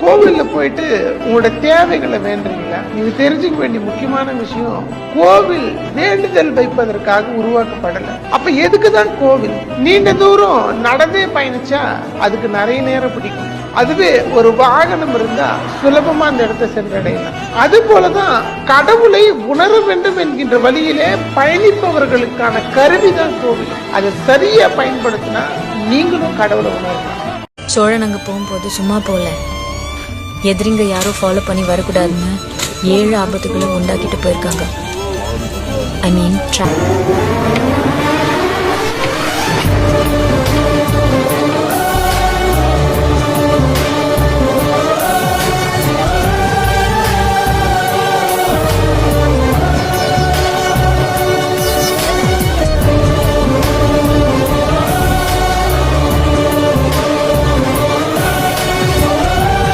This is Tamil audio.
கோவில்ல போயிட்டு உங்களோட தேவைகளை வேண்டுறீங்களா? நீங்க தெரிஞ்சுக்க வேண்டிய முக்கியமான விஷயம், கோவில் வேண்டுதல் வைப்பதற்காக உருவாக்கப்படல. அப்ப எதுக்குதான் கோவில்? நீண்ட தூரம் நடந்தே பயணிச்சா அதுக்கு நிறைய நேரம் பிடிக்கும். அதுவே ஒரு வாகனம் இருந்தா சுலபமா அந்த இடத்தை சென்றடையலாம். அது போலதான் கடவுளை உணர வேண்டும் என்கின்ற வழியிலே பயணிப்பவர்களுக்கான கருவிதான் கோவில். அதை சரியா பயன்படுத்தினா நீங்களும் கடவுளை உணரலாம். சோழன் அங்க போகும்போது சும்மா போல, எதிரிங்க யாரும் ஃபாலோ பண்ணி வரக்கூடாதுன்னு 7 ஆபத்துகளை உண்டாக்கிட்டு போயிருக்காங்க. ஐ மீன்